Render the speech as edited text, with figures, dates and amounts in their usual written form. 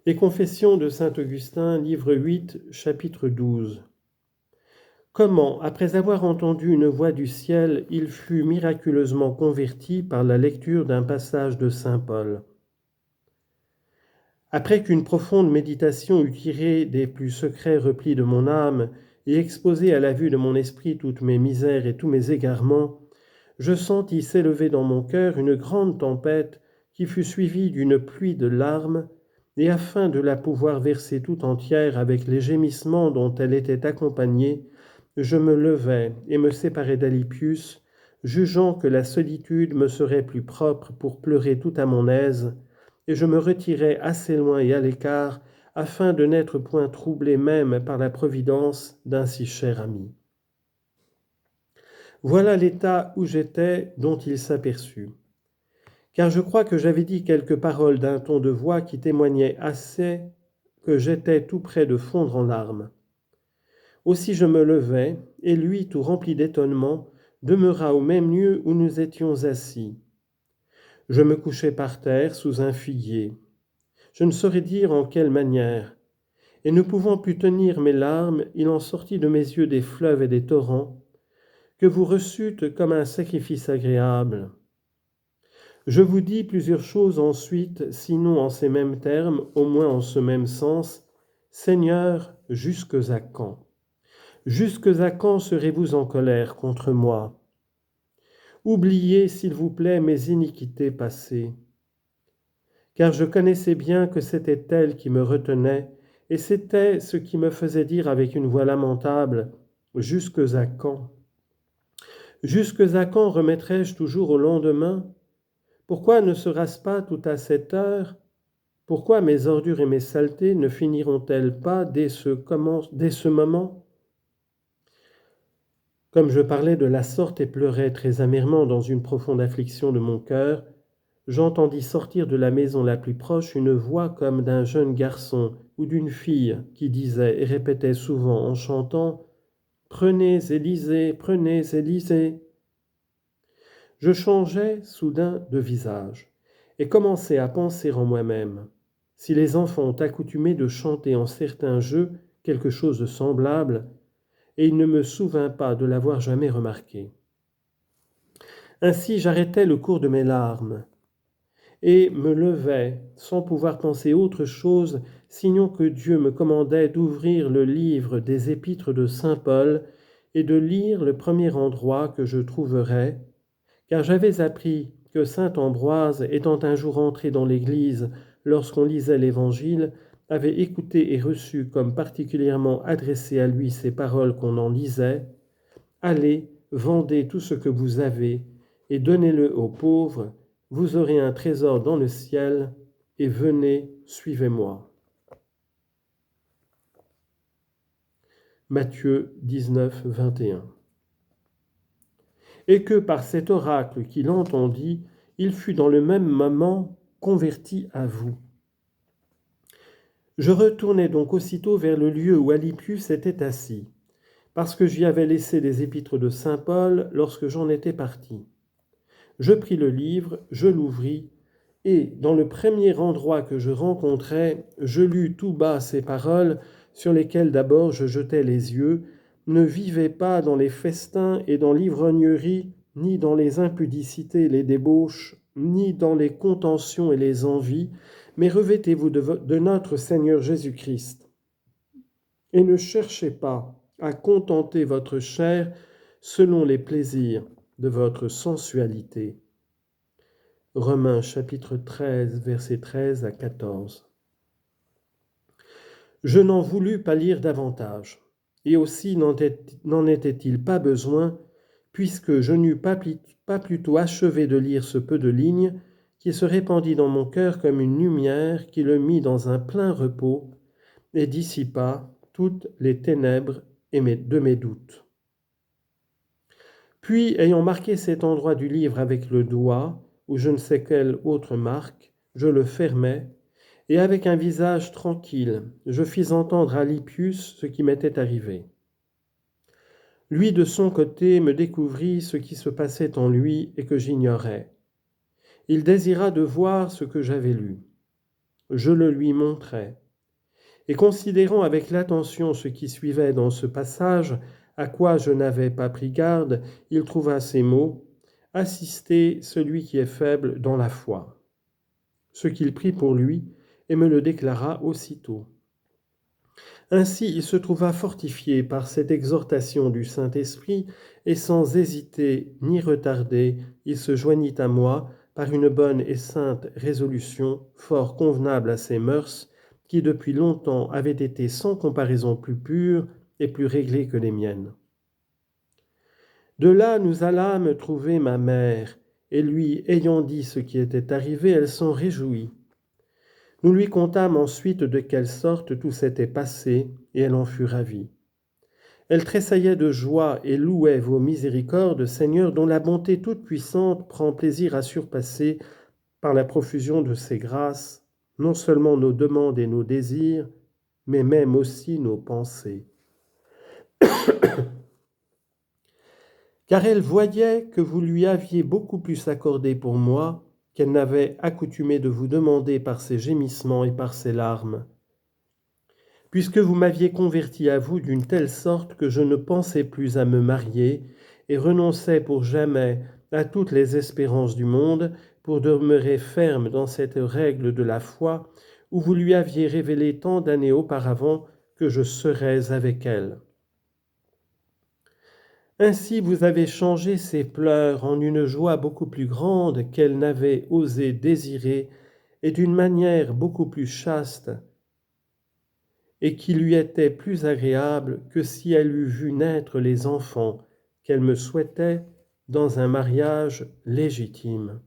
Les Confessions de saint Augustin, livre 8, chapitre 12. Comment, après avoir entendu une voix du ciel, il fut miraculeusement converti par la lecture d'un passage de saint Paul. Après qu'une profonde méditation eut tiré des plus secrets replis de mon âme et exposé à la vue de mon esprit toutes mes misères et tous mes égarements, je sentis s'élever dans mon cœur une grande tempête qui fut suivie d'une pluie de larmes, et afin de la pouvoir verser tout entière avec les gémissements dont elle était accompagnée, je me levai et me séparai d'Alypius, jugeant que la solitude me serait plus propre pour pleurer tout à mon aise, et je me retirai assez loin et à l'écart, afin de n'être point troublé même par la providence d'un si cher ami. Voilà l'état où j'étais dont il s'aperçut. Car je crois que j'avais dit quelques paroles d'un ton de voix qui témoignaient assez que j'étais tout près de fondre en larmes. Aussi je me levai, et lui, tout rempli d'étonnement, demeura au même lieu où nous étions assis. Je me couchai par terre sous un figuier. Je ne saurais dire en quelle manière, et ne pouvant plus tenir mes larmes, il en sortit de mes yeux des fleuves et des torrents, que vous reçûtes comme un sacrifice agréable. Je vous dis plusieurs choses ensuite, sinon en ces mêmes termes, au moins en ce même sens. Seigneur, jusques à quand? Jusques à quand serez-vous en colère contre moi? Oubliez, s'il vous plaît, mes iniquités passées. Car je connaissais bien que c'était elle qui me retenait, et c'était ce qui me faisait dire avec une voix lamentable, jusques à quand? Jusques à quand remettrai-je toujours au lendemain? Pourquoi ne sera-ce pas tout à cette heure? Pourquoi mes ordures et mes saletés ne finiront-elles pas dès ce moment? Comme je parlais de la sorte et pleurais très amèrement dans une profonde affliction de mon cœur, j'entendis sortir de la maison la plus proche une voix comme d'un jeune garçon ou d'une fille qui disait et répétait souvent en chantant « Prenez et lisez, prenez et lisez ». Je changeai soudain de visage et commençai à penser en moi-même. Si les enfants ont accoutumé de chanter en certains jeux quelque chose de semblable, et il ne me souvint pas de l'avoir jamais remarqué. Ainsi j'arrêtai le cours de mes larmes, et me levai sans pouvoir penser autre chose, sinon que Dieu me commandait d'ouvrir le livre des épîtres de saint Paul et de lire le premier endroit que je trouverais, car j'avais appris que saint Ambroise, étant un jour entré dans l'église lorsqu'on lisait l'Évangile, avait écouté et reçu comme particulièrement adressées à lui ces paroles qu'on en lisait. « Allez, vendez tout ce que vous avez et donnez-le aux pauvres, vous aurez un trésor dans le ciel, et venez, suivez-moi. » Matthieu 19, 21. Et que par cet oracle qu'il entendit, il fut dans le même moment converti à vous. Je retournai donc aussitôt vers le lieu où Alypius était assis, parce que j'y avais laissé les épîtres de saint Paul lorsque j'en étais parti. Je pris le livre, je l'ouvris, et, dans le premier endroit que je rencontrai, je lus tout bas ces paroles sur lesquelles d'abord je jetai les yeux. Ne vivez pas dans les festins et dans l'ivrognerie, ni dans les impudicités et les débauches, ni dans les contentions et les envies, mais revêtez-vous de notre Seigneur Jésus-Christ. Et ne cherchez pas à contenter votre chair selon les plaisirs de votre sensualité. Romains chapitre 13, versets 13 à 14. Je n'en voulus pas lire davantage, et aussi n'en était-il pas besoin, puisque je n'eus pas plutôt achevé de lire ce peu de lignes qui se répandit dans mon cœur comme une lumière qui le mit dans un plein repos et dissipa toutes les ténèbres de mes doutes. Puis, ayant marqué cet endroit du livre avec le doigt, ou je ne sais quelle autre marque, je le fermai, et avec un visage tranquille, je fis entendre à Alypius ce qui m'était arrivé. Lui, de son côté, me découvrit ce qui se passait en lui et que j'ignorais. Il désira de voir ce que j'avais lu. je le lui montrai. Et considérant avec l'attention ce qui suivait dans ce passage, à quoi je n'avais pas pris garde, il trouva ces mots, « Assistez celui qui est faible dans la foi », ce qu'il prit pour lui et me le déclara aussitôt. Ainsi il se trouva fortifié par cette exhortation du Saint-Esprit, et sans hésiter ni retarder, il se joignit à moi par une bonne et sainte résolution, fort convenable à ses mœurs, qui depuis longtemps avaient été sans comparaison plus pures et plus réglées que les miennes. De là nous allâmes trouver ma mère, et lui ayant dit ce qui était arrivé, elle s'en réjouit. Nous lui contâmes ensuite de quelle sorte tout s'était passé, et elle en fut ravie. Elle tressaillait de joie et louait vos miséricordes, Seigneur, dont la bonté toute-puissante prend plaisir à surpasser, par la profusion de ses grâces, non seulement nos demandes et nos désirs, mais même aussi nos pensées. Car elle voyait que vous lui aviez beaucoup plus accordé pour moi qu'elle n'avait accoutumé de vous demander par ses gémissements et par ses larmes. Puisque vous m'aviez converti à vous d'une telle sorte que je ne pensais plus à me marier et renonçais pour jamais à toutes les espérances du monde pour demeurer ferme dans cette règle de la foi où vous lui aviez révélé tant d'années auparavant que je serais avec elle. Ainsi vous avez changé ses pleurs en une joie beaucoup plus grande qu'elle n'avait osé désirer et d'une manière beaucoup plus chaste, et qui lui était plus agréable que si elle eût vu naître les enfants qu'elle me souhaitait dans un mariage légitime.